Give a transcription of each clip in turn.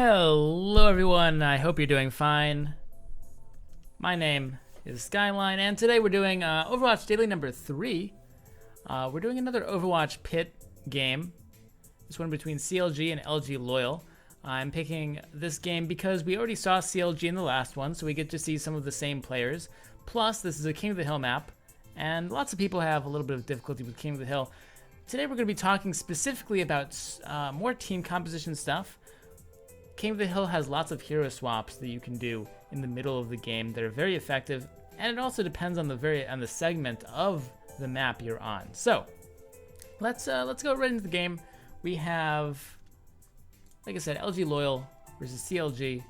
Hello everyone, I hope you're doing fine. My name is Skyline, and today we're doing Overwatch Daily number 3. We're doing another Overwatch pit game. This one between CLG and LG Loyal. I'm picking this game because we already saw CLG in the last one, so we get to see some of the same players. Plus, this is a King of the Hill map, and lots of people have a little bit of difficulty with King of the Hill. Today we're going to be talking specifically about more team composition stuff. King of the Hill has lots of hero swaps that you can do in the middle of the game that are very effective, and it also depends on the segment of the map you're on. So let's go right into the game. We have, like I said, LG Loyal versus CLG,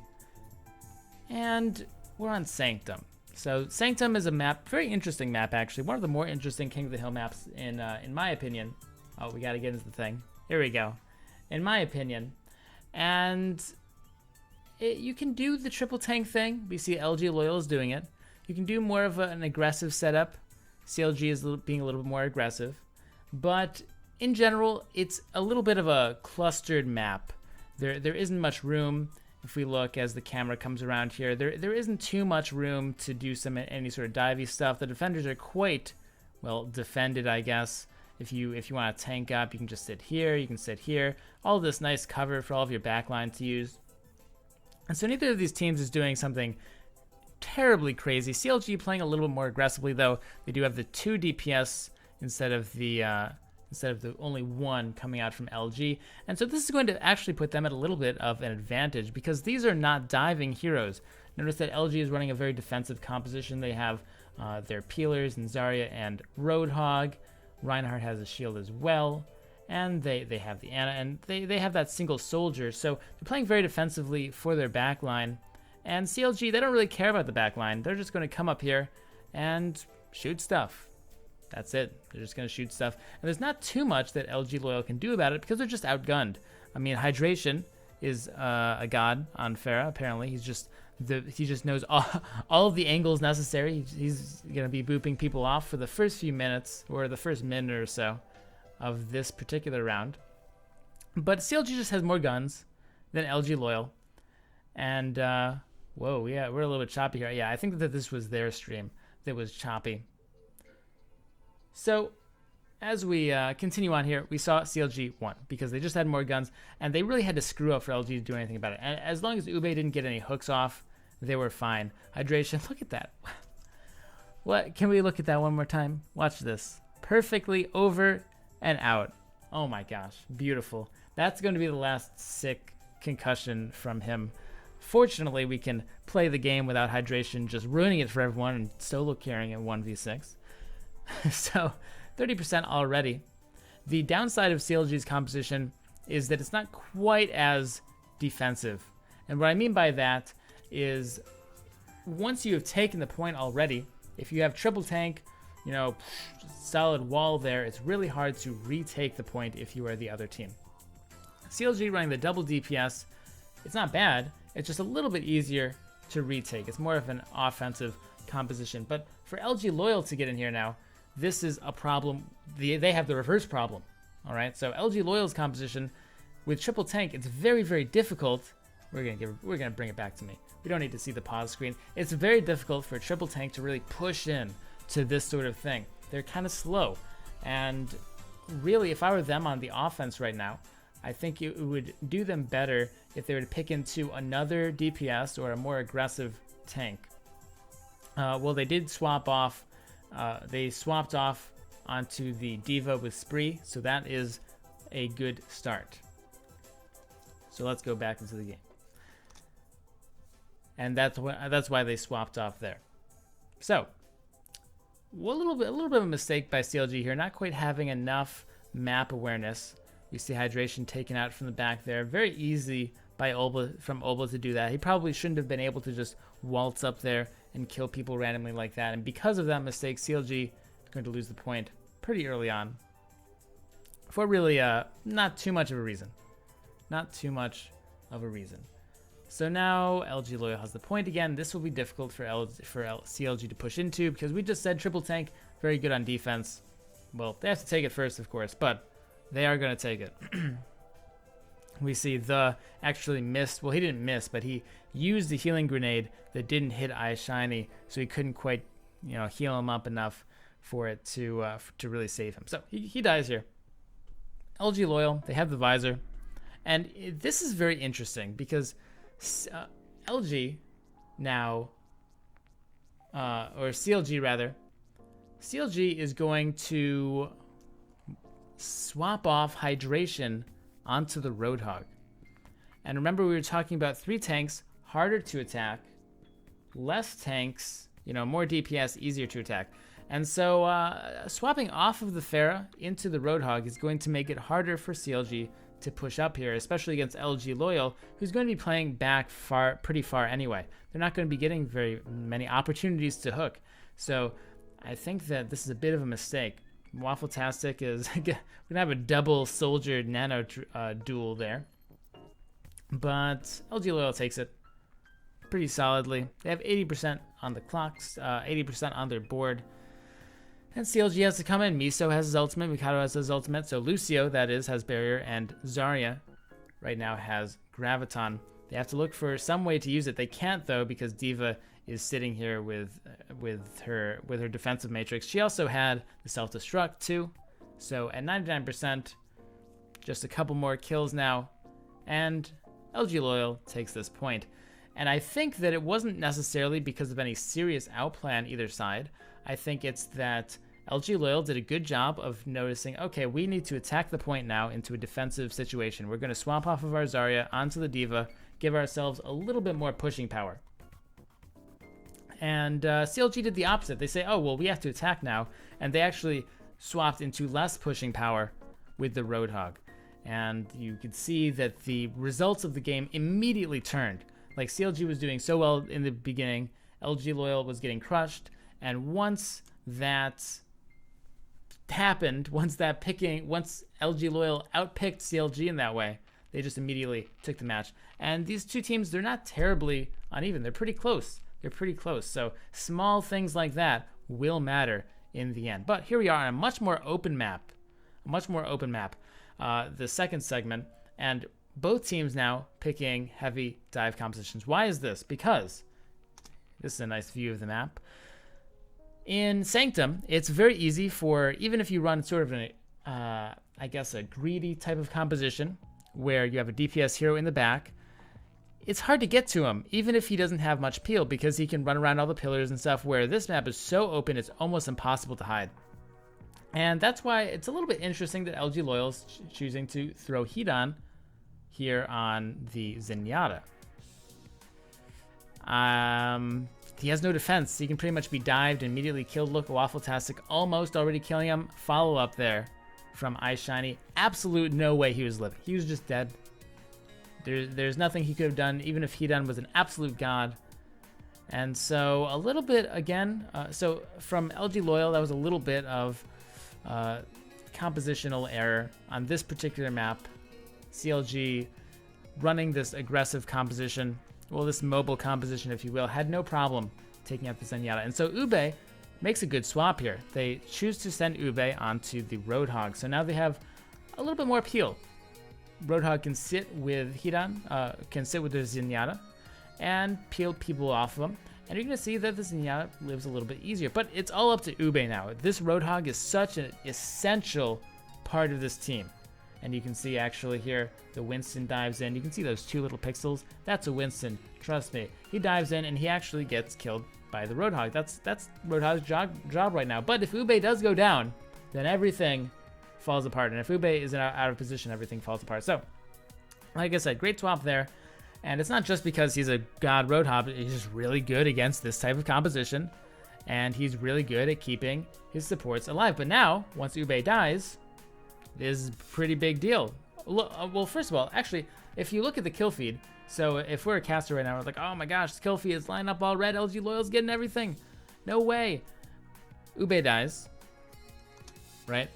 and we're on Sanctum. So Sanctum is a map, very interesting map actually, one of the more interesting King of the Hill maps in my opinion. Oh, we got to get into the thing. Here we go. In my opinion. And you can do the triple tank thing. We see LG Loyal is doing it. You can do more of an aggressive setup. CLG is being a little bit more aggressive. But in general, it's a little bit of a clustered map. There isn't much room. If we look as the camera comes around here, there isn't too much room to do any sort of divey stuff. The defenders are quite well defended, I guess. If you want to tank up, you can just sit here, you can sit here. All this nice cover for all of your backline to use. And so neither of these teams is doing something terribly crazy. CLG playing a little bit more aggressively, though. They do have the 2 DPS instead of the only 1 coming out from LG. And so this is going to actually put them at a little bit of an advantage because these are not diving heroes. Notice that LG is running a very defensive composition. They have their peelers and Zarya and Roadhog. Reinhardt has a shield as well, and they have the Ana, and they have that single soldier, so they're playing very defensively for their backline. And CLG, they don't really care about the backline. They're just going to come up here and shoot stuff. That's it. They're just going to shoot stuff. And there's not too much that LG Loyal can do about it because they're just outgunned. I mean, Hydration is a god on Pharah, apparently. He just knows all of the angles necessary. He's going to be booping people off for the first few minutes, or the first minute or so of this particular round. But CLG just has more guns than LG Loyal. And, whoa, yeah, we're a little bit choppy here. Yeah, I think that this was their stream that was choppy. So, as we continue on here, we saw CLG won because they just had more guns, and they really had to screw up for LG to do anything about it. And as long as Ube didn't get any hooks off, they were fine. Hydration, look at that. What? Can we look at that one more time? Watch this. Perfectly over and out. Oh my gosh, beautiful. That's going to be the last sick concussion from him. Fortunately, we can play the game without Hydration just ruining it for everyone and solo carrying it 1v6. So, 30% already. The downside of CLG's composition is that it's not quite as defensive. And what I mean by that is once you have taken the point already, if you have triple tank, solid wall there, it's really hard to retake the point if you are the other team. CLG running the double DPS, it's not bad, it's just a little bit easier to retake. It's more of an offensive composition. But for LG Loyal to get in here now, this is a problem. They have the reverse problem. All right, so LG Loyal's composition with triple tank, it's very, very difficult. We're gonna bring it back to me. We don't need to see the pause screen. It's very difficult for a triple tank to really push in to this sort of thing. They're kind of slow, and really, if I were them on the offense right now, I think it would do them better if they were to pick into another DPS or a more aggressive tank. Well, they did swap off. They swapped off onto the Diva with Spree, so that is a good start. So let's go back into the game. And that's why they swapped off there. So, a little bit of a mistake by CLG here, not quite having enough map awareness. We see Hydration taken out from the back there. Very easy by from Obla to do that. He probably shouldn't have been able to just waltz up there and kill people randomly like that. And because of that mistake, CLG is going to lose the point pretty early on. For really not too much of a reason. Not too much of a reason. So now LG Loyal has the point again. This will be difficult for CLG to push into because we just said triple tank, very good on defense. Well, they have to take it first, of course, but they are going to take it. We see the actually missed. Well, he didn't miss, but he used the healing grenade that didn't hit iShiny, so he couldn't quite, heal him up enough for it to really save him. So he dies here. LG Loyal, they have the visor, and this is very interesting because LG now, or CLG rather, CLG is going to swap off hydration onto the Roadhog. And remember, we were talking about 3 tanks, harder to attack, less tanks, more DPS, easier to attack. And so swapping off of the Pharah into the Roadhog is going to make it harder for CLG to push up here, especially against LG Loyal, who's going to be playing back pretty far anyway. They're not going to be getting very many opportunities to hook. So I think that this is a bit of a mistake. Waffle-tastic is going to have a double soldier nano duel there. But LG Loyal takes it pretty solidly. They have 80% on the clocks, 80% on their board. And CLG has to come in. Miso has his ultimate, Mikado has his ultimate, so Lucio, that is, has barrier, and Zarya right now has Graviton. They have to look for some way to use it. They can't, though, because D.Va is sitting here with her defensive matrix. She also had the self-destruct, too. So at 99%, just a couple more kills now, and LG Loyal takes this point. And I think that it wasn't necessarily because of any serious outplay on either side. I think it's that LG Loyal did a good job of noticing, okay, we need to attack the point now into a defensive situation. We're going to swap off of our Zarya onto the D.Va, give ourselves a little bit more pushing power. And CLG did the opposite. They say, oh, well, we have to attack now. And they actually swapped into less pushing power with the Roadhog. And you could see that the results of the game immediately turned. Like, CLG was doing so well in the beginning, LG Loyal was getting crushed, and once that happened, once LG Loyal outpicked CLG in that way, they just immediately took the match. And these two teams, they're not terribly uneven. They're pretty close. So small things like that will matter in the end. But here we are on a much more open map. The second segment, and both teams now picking heavy dive compositions. Why is this? Because this is a nice view of the map. In Sanctum, it's very easy for, even if you run sort of a greedy type of composition where you have a DPS hero in the back, it's hard to get to him, even if he doesn't have much peel, because he can run around all the pillars and stuff, where this map is so open, it's almost impossible to hide. And that's why it's a little bit interesting that LG Loyal's choosing to throw heat on here on the Zenyatta. He has no defense. He can pretty much be dived and immediately killed. Look, Waffle-tastic almost already killing him. Follow up there from iShiny. Absolute no way he was living. He was just dead. There's nothing he could have done, even if Hedon was an absolute god. And so a little bit, again, so from LG Loyal, that was a little bit of compositional error on this particular map. CLG running this aggressive composition, well, this mobile composition, if you will, had no problem taking out the Zenyatta. And so Ube makes a good swap here. They choose to send Ube onto the Roadhog. So now they have a little bit more appeal. Roadhog can sit with Hedon, can sit with the Zenyatta, and peel people off of him. And you're going to see that the Zenyatta lives a little bit easier. But it's all up to Ube now. This Roadhog is such an essential part of this team. And you can see actually here, the Winston dives in. You can see those 2 little pixels. That's a Winston, trust me. He dives in and he actually gets killed by the Roadhog. That's Roadhog's job right now. But if Ube does go down, then everything falls apart. And if Ube is out of position, everything falls apart. So, like I said, great swap there. And it's not just because he's a god Roadhog. He's just really good against this type of composition. And he's really good at keeping his supports alive. But now, once Ube dies, this is a pretty big deal. Well, first of all, actually, if you look at the kill feed, so if we're a caster right now, we're like, oh my gosh, this kill feed is lined up all red, LG Loyal's getting everything. No way. Ube dies, right?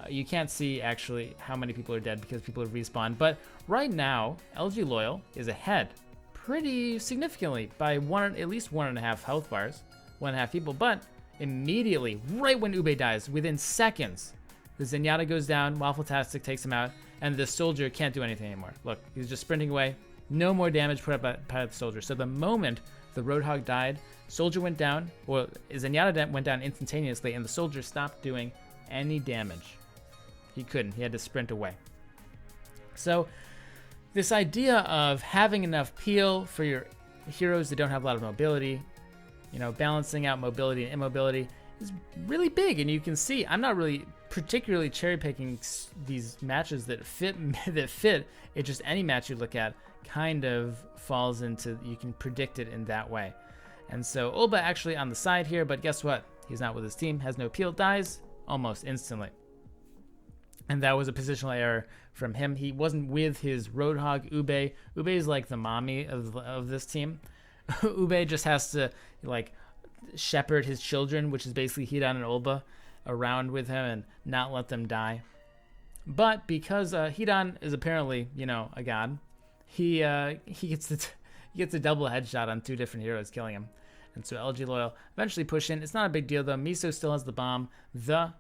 You can't see actually how many people are dead because people have respawned, but right now, LG Loyal is ahead pretty significantly by at least 1.5 health bars, 1.5 people, but immediately, right when Ube dies, within seconds, the Zenyatta goes down, Waffle-tastic takes him out, and the soldier can't do anything anymore. Look, he's just sprinting away. No more damage put up by the soldier. So the moment the Roadhog died, soldier went down, well, Zenyatta went down instantaneously, and the soldier stopped doing any damage. He couldn't. He had to sprint away. So this idea of having enough peel for your heroes that don't have a lot of mobility, you know, balancing out mobility and immobility is really big. And you can see I'm not really particularly cherry picking these matches that fit. It's just any match you look at kind of falls into, you can predict it in that way. And so Olba actually on the side here, but guess what? He's not with his team, has no peel, dies almost instantly. And that was a positional error from him. He wasn't with his Roadhog, Ube. Ube is like the mommy of this team. Ube just has to like shepherd his children, which is basically Hidan and Olba, around with him and not let them die. But because Hidan is apparently, you know, a god, he gets a double headshot on 2 different heroes, killing him. And so LG Loyal eventually push in. It's not a big deal though. Miso still has the bomb. The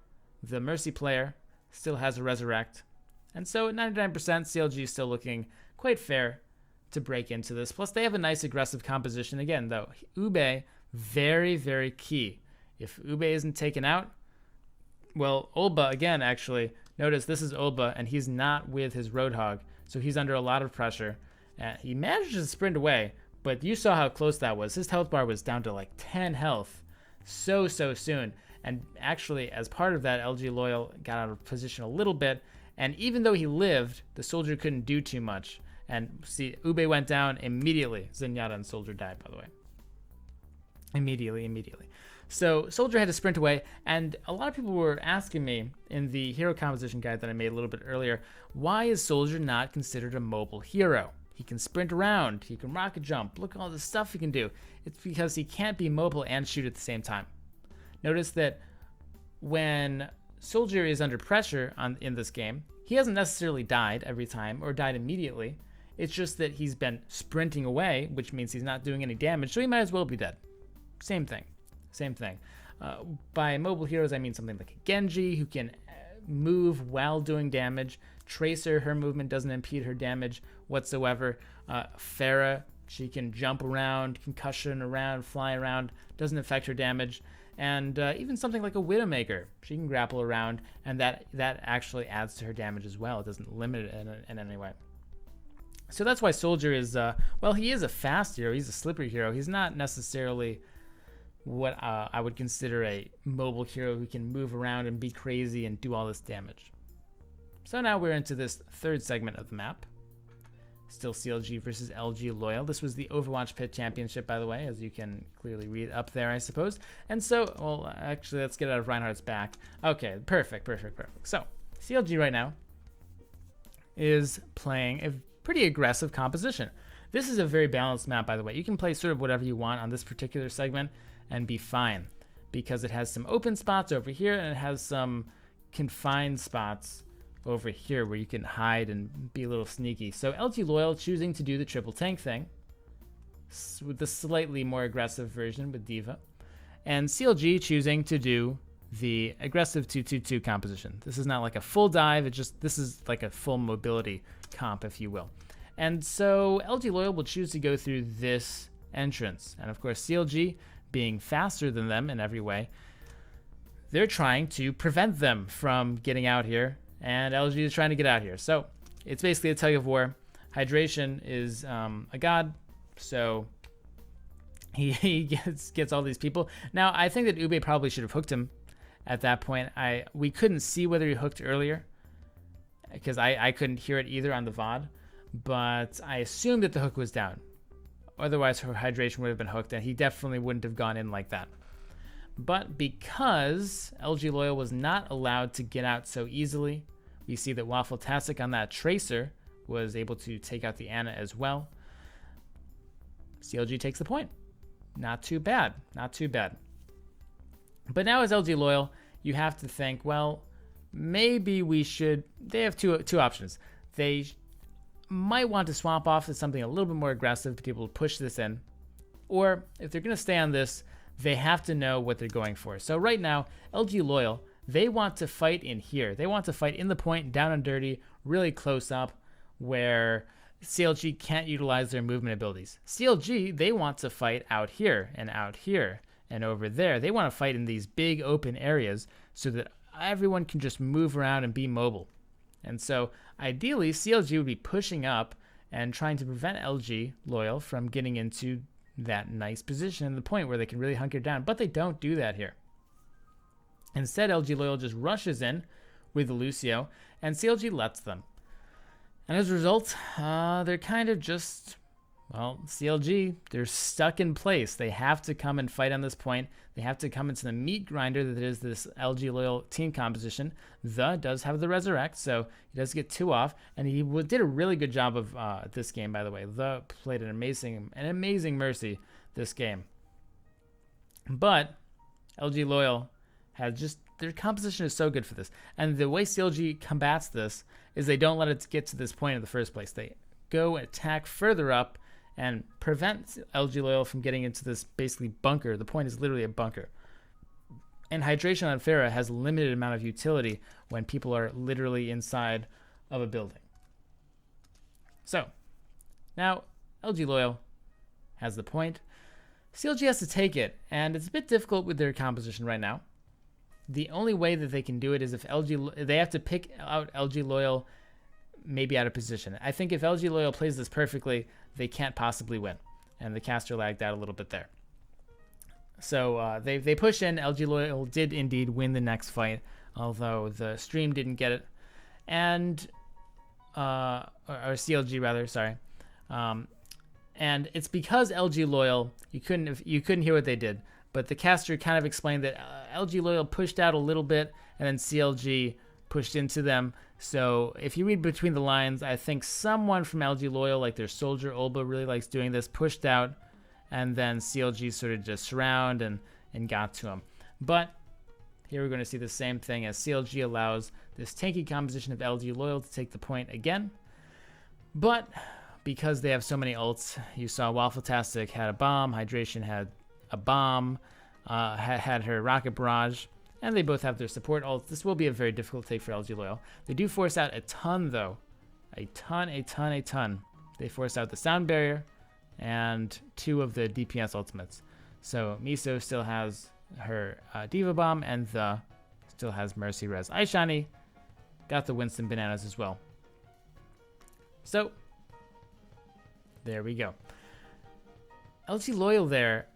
Mercy player still has a resurrect. And so at 99%, CLG is still looking quite fair to break into this. Plus they have a nice aggressive composition. Again though, Ube, very, very key. If Ube isn't taken out, well, Olba again, actually, notice this is Olba and he's not with his Roadhog. So he's under a lot of pressure. He manages to sprint away, but you saw how close that was. His health bar was down to like 10 health so soon. And actually, as part of that, LG Loyal got out of position a little bit. And even though he lived, the soldier couldn't do too much. And see, Ube went down immediately. Zenyatta and soldier died, by the way. Immediately. So soldier had to sprint away. And a lot of people were asking me in the hero composition guide that I made a little bit earlier, why is soldier not considered a mobile hero? He can sprint around, he can rocket jump, look at all the stuff he can do. It's because he can't be mobile and shoot at the same time. Notice that when soldier is under pressure in this game, he hasn't necessarily died every time or died immediately. It's just that he's been sprinting away, which means he's not doing any damage, so he might as well be dead. Same thing. By mobile heroes, I mean something like a Genji, who can move while doing damage. Tracer, her movement doesn't impede her damage whatsoever. Pharah, she can jump around, concussion around, fly around, doesn't affect her damage. And even something like a Widowmaker, she can grapple around, and that actually adds to her damage as well. It doesn't limit it in any way. So that's why Soldier is, well, he is a fast hero. He's a slippery hero. He's not necessarily what I would consider a mobile hero who can move around and be crazy and do all this damage. So now we're into this third segment of the map. Still CLG versus LG Loyal. This was the Overwatch Pit Championship, by the way, as you can clearly read up there, I suppose. And so, well, actually, let's get out of Reinhardt's back. Okay, perfect. So, CLG right now is playing a pretty aggressive composition. This is a very balanced map, by the way. You can play sort of whatever you want on this particular segment and be fine, because it has some open spots over here and it has some confined spots over here where you can hide and be a little sneaky. So LG Loyal choosing to do the triple tank thing with the slightly more aggressive version with D.Va, and CLG choosing to do the aggressive 2-2-2 composition. This is not like a full dive, this is like a full mobility comp, if you will. And so LG Loyal will choose to go through this entrance, and of course CLG, being faster than them in every way, they're trying to prevent them from getting out here, and LG is trying to get out here. So it's basically a tug of war. Hydration is a god, so he gets all these people. Now I think that Ube probably should have hooked him at that point. We couldn't see whether he hooked earlier because I couldn't hear it either on the VOD, but I assumed that the hook was down. Otherwise her hydration would have been hooked and he definitely wouldn't have gone in like that. But because LG Loyal was not allowed to get out so easily, we see that Waffle-tastic on that Tracer was able to take out the Ana as well. CLG takes the point. Not too bad. But now as LG Loyal, you have to think, well, maybe we should... They have two options. They might want to swap off to something a little bit more aggressive to be able to push this in. Or if they're going to stay on this, they have to know what they're going for. So right now, LG Loyal, they want to fight in here. They want to fight in the point, down and dirty, really close up where CLG can't utilize their movement abilities. CLG, they want to fight out here and over there. They want to fight in these big open areas so that everyone can just move around and be mobile. And so ideally, CLG would be pushing up and trying to prevent LG Loyal from getting into that nice position and the point where they can really hunker down. But they don't do that here. Instead, LG Loyal just rushes in with the Lucio, and CLG lets them. And as a result, they're kind of just, well, CLG, they're stuck in place. They have to come and fight on this point. They have to come into the meat grinder that is this LG Loyal team composition. The does have the resurrect, so he does get 2 off, and he did a really good job of this game, by the way. The played an amazing Mercy this game. But LG Loyal has just, their composition is so good for this. And the way CLG combats this is they don't let it get to this point in the first place. They go attack further up and prevent LG Loyal from getting into this basically bunker. The point is literally a bunker. And hydration on Pharah has limited amount of utility when people are literally inside of a building. So, now LG Loyal has the point. CLG has to take it, and it's a bit difficult with their composition right now. The only way that they can do it is if they have to pick out LG Loyal maybe out of position. I think if LG Loyal plays this perfectly, they can't possibly win. And the caster lagged out a little bit there. So they push in. LG Loyal did indeed win the next fight, although the stream didn't get it. And, or CLG rather, sorry. And it's because LG Loyal, you couldn't hear what they did. But the caster kind of explained that LG Loyal pushed out a little bit, and then CLG pushed into them. So if you read between the lines, I think someone from LG Loyal, like their soldier Olba, really likes doing this, pushed out, and then CLG sort of just surround and got to him. But here we're going to see the same thing as CLG allows this tanky composition of LG Loyal to take the point again. But because they have so many ults, you saw Waffletastic had a bomb, Hydration had a bomb, had her rocket barrage, and they both have their support ults. This will be a very difficult take for LG Loyal. They do force out a ton though, a ton. They force out the sound barrier and 2 of the DPS ultimates. So Miso still has her Diva Bomb, and the still has Mercy Res. Aishani got the Winston Bananas as well. So there we go. LG Loyal there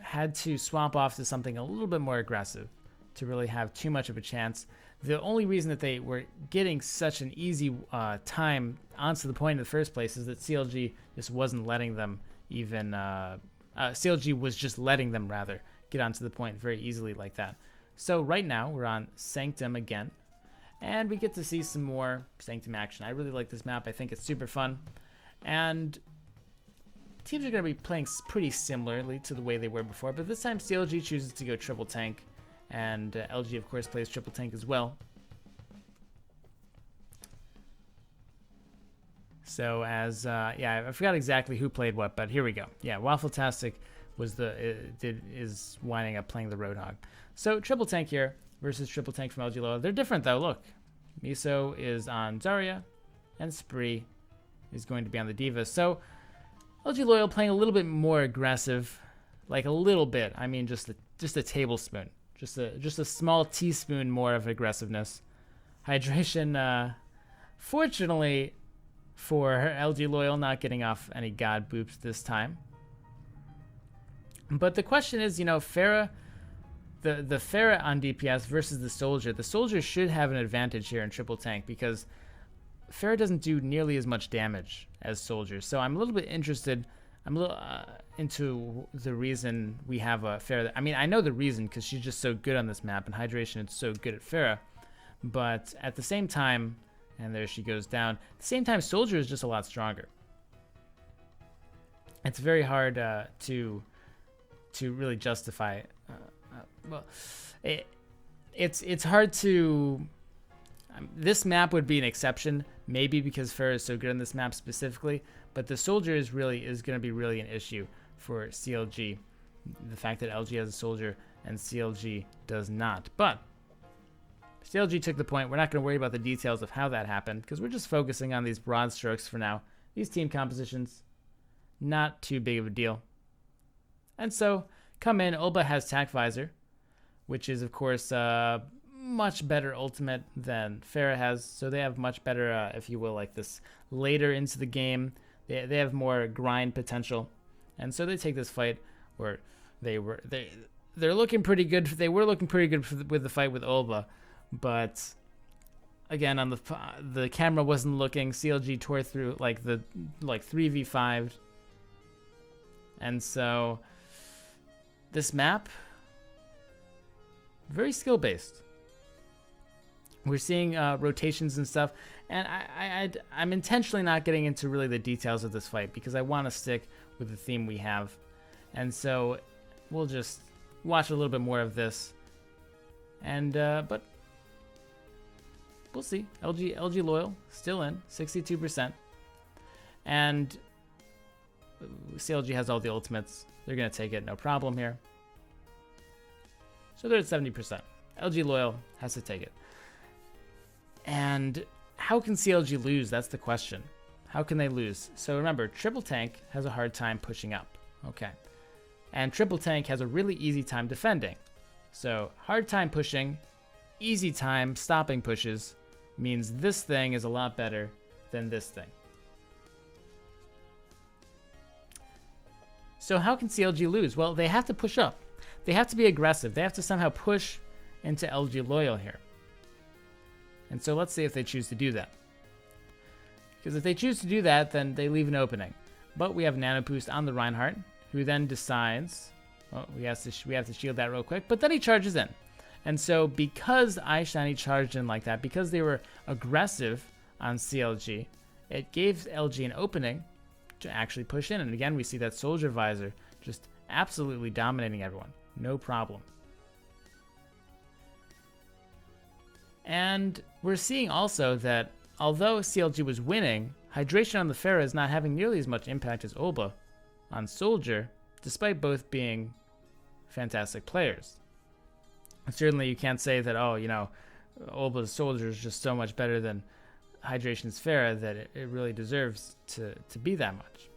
had to swap off to something a little bit more aggressive to really have too much of a chance. The only reason that they were getting such an easy time onto the point in the first place is that CLG just wasn't letting them even... CLG was just letting them, rather, get onto the point very easily like that. So right now, we're on Sanctum again, and we get to see some more Sanctum action. I really like this map. I think it's super fun. And teams are going to be playing pretty similarly to the way they were before, but this time CLG chooses to go triple tank, and LG, of course, plays triple tank as well. So as, yeah, I forgot exactly who played what, but here we go. Yeah, Waffletastic was is winding up playing the Roadhog. So triple tank here versus triple tank from LG Loyal. They're different though, look. Miso is on Zarya, and Spree is going to be on the Diva. So LG Loyal playing a little bit more aggressive, like a little bit. I mean, just a tablespoon, just a small teaspoon more of aggressiveness. Hydration, fortunately for LG Loyal, not getting off any god boops this time. But the question is, you know, Pharah, the Pharah on DPS versus the Soldier. The Soldier should have an advantage here in triple tank because Pharah doesn't do nearly as much damage as Soldier. So I'm a little bit interested. I'm a little into the reason we have a Pharah. I mean, I know the reason because she's just so good on this map, and Hydration is so good at Pharah. But at the same time, and there she goes down. At the same time, Soldier is just a lot stronger. It's very hard to really justify. Well, it's hard to. This map would be an exception, maybe because Pharah is so good on this map specifically. But the Soldier is going to be really an issue for CLG. The fact that LG has a Soldier and CLG does not. But CLG took the point. We're not going to worry about the details of how that happened because we're just focusing on these broad strokes for now. These team compositions, not too big of a deal. And so, come in, Ulba has Tac Visor, which is, of course, much better ultimate than Pharah has. So they have much better, if you will, like this later into the game. They have more grind potential. And so they take this fight where they're looking pretty good. They were looking pretty good with the fight with Ulba. But again, on the camera wasn't looking. CLG tore through like 3v5, and so this map very skill based. We're seeing rotations and stuff, and I'm intentionally not getting into really the details of this fight because I want to stick with the theme we have, and so we'll just watch a little bit more of this, and but. We'll see. LG Loyal still in 62%, and CLG has all the ultimates. They're gonna take it, no problem here. So they're at 70%. LG Loyal has to take it. And how can CLG lose? That's the question. How can they lose? So remember, Triple Tank has a hard time pushing up. Okay, and Triple Tank has a really easy time defending. So hard time pushing, easy time stopping pushes. Means this thing is a lot better than this thing. So how can CLG lose? Well, they have to push up. They have to be aggressive. They have to somehow push into LG Loyal here. And so let's see if they choose to do that. Because if they choose to do that, then they leave an opening. But we have Nano Boost on the Reinhardt, who then decides, well, we have to shield that real quick, but then he charges in. And so because iShiny charged in like that, because they were aggressive on CLG, it gave LG an opening to actually push in. And again, we see that Soldier Visor just absolutely dominating everyone. No problem. And we're seeing also that although CLG was winning, hydration on the Pharah is not having nearly as much impact as Ulba on Soldier, despite both being fantastic players. Certainly you can't say that, oh, you know, Ulba's Soldier is just so much better than Hydration's Pharah that it really deserves to be that much.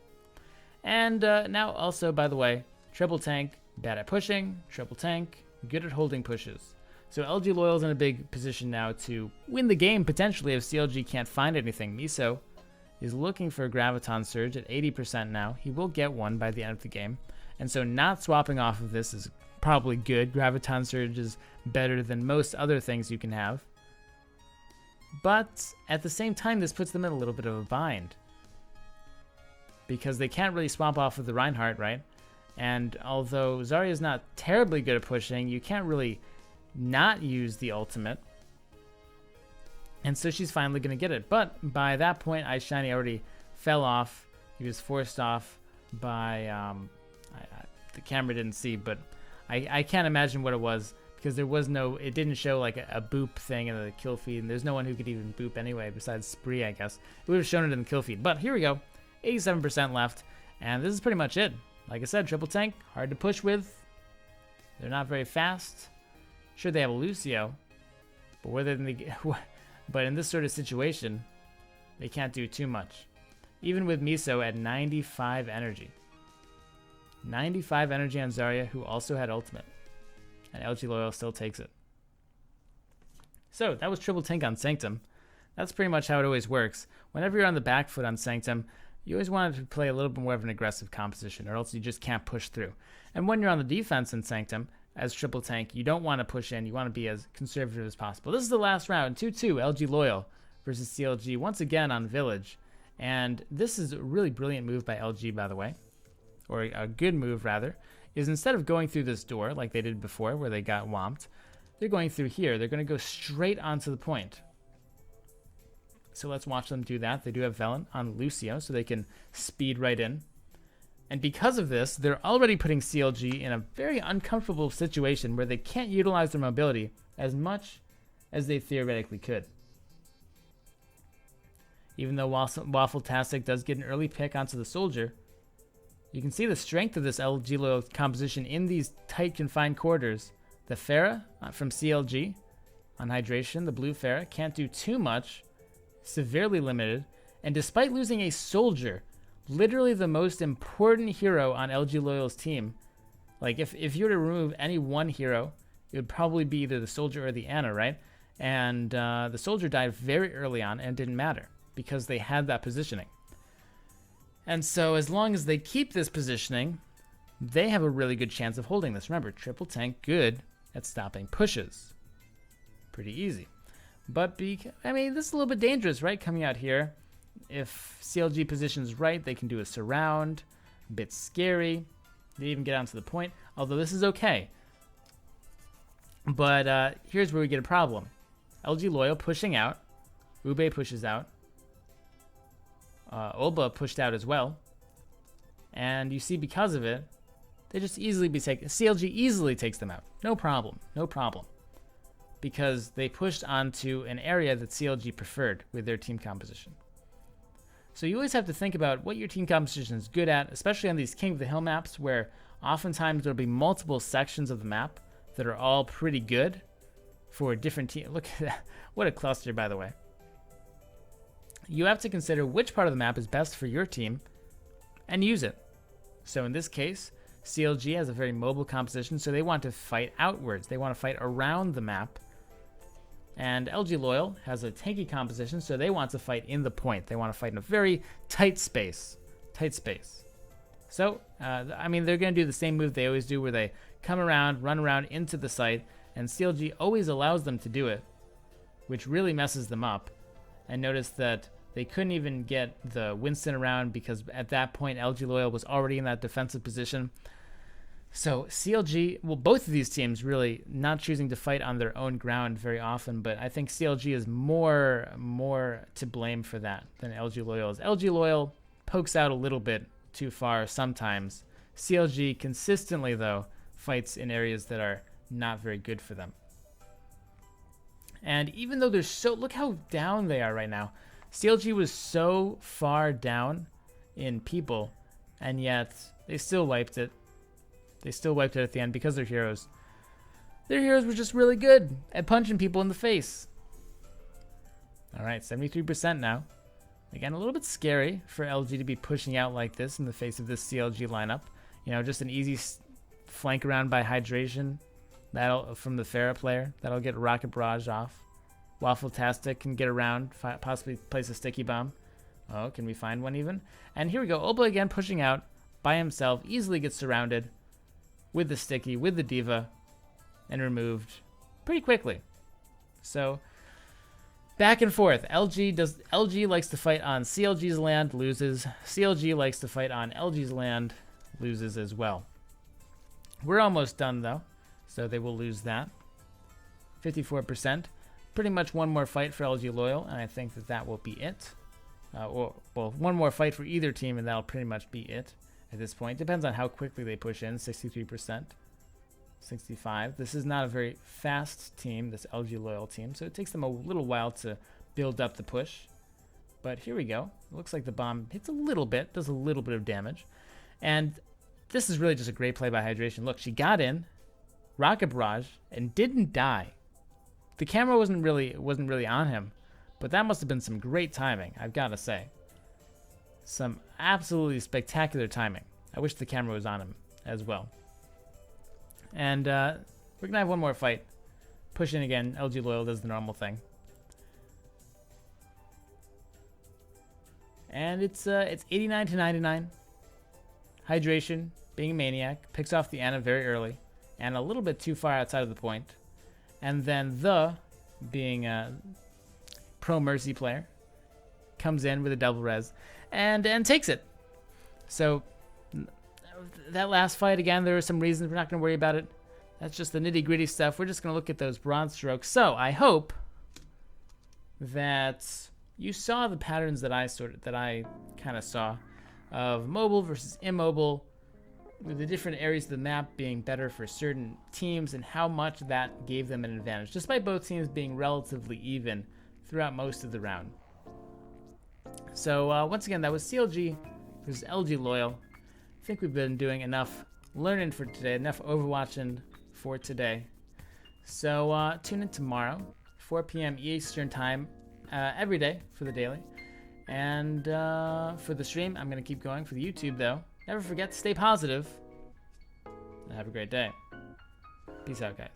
And now also, by the way, Triple Tank, bad at pushing, Triple Tank, good at holding pushes. So LG Loyal's in a big position now to win the game potentially if CLG can't find anything. Miso is looking for a Graviton Surge at 80% now. He will get one by the end of the game. And so not swapping off of this is probably good. Graviton Surge is better than most other things you can have. But at the same time, this puts them in a little bit of a bind. Because they can't really swap off of the Reinhardt, right? And although Zarya's not terribly good at pushing, you can't really not use the ultimate. And so she's finally going to get it. But by that point, iShiny already fell off. He was forced off by... the camera didn't see, but I can't imagine what it was because there was no... It didn't show like a boop thing in the kill feed, and there's no one who could even boop anyway besides Spree, I guess. It would have shown it in the kill feed. But here we go. 87% left. And this is pretty much it. Like I said, Triple Tank, hard to push with. They're not very fast. Sure, they have a Lucio, but in this sort of situation, they can't do too much. Even with Miso at 95 energy. 95 energy on Zarya, who also had ultimate. And LG Loyal still takes it. So, that was Triple Tank on Sanctum. That's pretty much how it always works. Whenever you're on the back foot on Sanctum, you always want to play a little bit more of an aggressive composition, or else you just can't push through. And when you're on the defense in Sanctum, as Triple Tank, you don't want to push in. You want to be as conservative as possible. This is the last round, 2-2, LG Loyal versus CLG, once again on Village. And this is a really brilliant move by LG, by the way, or a good move, rather, is instead of going through this door like they did before where they got whomped, they're going through here. They're going to go straight onto the point. So let's watch them do that. They do have Velen on Lucio, so they can speed right in. And because of this, they're already putting CLG in a very uncomfortable situation where they can't utilize their mobility as much as they theoretically could. Even though Waffle-tastic does get an early pick onto the Soldier, you can see the strength of this LG Loyal composition in these tight, confined quarters. The Pharah from CLG, on hydration. The blue Pharah can't do too much, severely limited, and despite losing a soldier, literally the most important hero on LG Loyal's team, like if you were to remove any one hero, it would probably be either the soldier or the Ana, right? And the soldier died very early on and didn't matter because they had that positioning. And so as long as they keep this positioning, they have a really good chance of holding this. Remember, triple tank, good at stopping pushes. Pretty easy. But, I mean, this is a little bit dangerous, right? Coming out here. If CLG positions right, they can do a surround. A bit scary. They even get onto the point. Although this is okay. But here's where we get a problem. LG Loyal pushing out. Ube pushes out. Olba pushed out as well. And you see because of it, they just easily be taken. CLG easily takes them out. No problem. No problem. Because they pushed onto an area that CLG preferred with their team composition. So you always have to think about what your team composition is good at, especially on these King of the Hill maps where oftentimes there'll be multiple sections of the map that are all pretty good for a different team. Look at that. What a cluster, by the way. You have to consider which part of the map is best for your team and use it. So in this case, CLG has a very mobile composition, so they want to fight outwards. They want to fight around the map. And LG Loyal has a tanky composition, so they want to fight in the point. They want to fight in a very tight space. Tight space. So, I mean, they're going to do the same move they always do where they come around, run around into the site, and CLG always allows them to do it, which really messes them up. And notice that they couldn't even get the Winston around because at that point LG Loyal was already in that defensive position. So CLG, well, both of these teams really not choosing to fight on their own ground very often, but I think CLG is more to blame for that than LG Loyal is. LG Loyal pokes out a little bit too far sometimes. CLG consistently, though, fights in areas that are not very good for them. And even though they're so, look how down they are right now. CLG was so far down in people, and yet they still wiped it. They still wiped it at the end because their heroes were just really good at punching people in the face. All right, 73% now. Again, a little bit scary for LG to be pushing out like this in the face of this CLG lineup. You know, just an easy flank around by hydration that'll from the Pharah player. That'll get Rocket Barrage off. Waffle-tastic can get around, possibly place a sticky bomb. Oh, can we find one even? And here we go. Olba again pushing out by himself. Easily gets surrounded with the sticky, with the diva, and removed pretty quickly. So back and forth. LG likes to fight on CLG's land, loses. CLG likes to fight on LG's land, loses as well. We're almost done though, so they will lose that. 54%. Pretty much one more fight for LG Loyal, and I think that will be it. Well, one more fight for either team, and that'll pretty much be it at this point. Depends on how quickly they push in. 63%, 65%. This is not a very fast team, this LG Loyal team, so it takes them a little while to build up the push. But here we go. It looks like the bomb hits a little bit, does a little bit of damage. And this is really just a great play by Hydration. Look, she got in, Rocket Barrage, and didn't die. The camera wasn't really on him, but that must have been some great timing, I've got to say. Some absolutely spectacular timing. I wish the camera was on him as well. And we're going to have one more fight. Push in again. LG Loyal does the normal thing. And it's 89 to 99. Hydration, being a maniac, picks off the Ana very early and a little bit too far outside of the point. And then the, being a pro Mercy player, comes in with a double res and takes it. So that last fight, again, there are some reasons. We're not going to worry about it. That's just the nitty gritty stuff. We're just going to look at those broad strokes. So I hope that you saw the patterns that I kind of saw of mobile versus immobile, with the different areas of the map being better for certain teams and how much that gave them an advantage, despite both teams being relatively even throughout most of the round. So once again, that was CLG versus LG Loyal. I think we've been doing enough learning for today, enough Overwatching for today. So tune in tomorrow 4 p.m. Eastern time every day for the daily. And for the stream, I'm going to keep going. For the YouTube, though, never forget to stay positive and have a great day. Peace out, guys.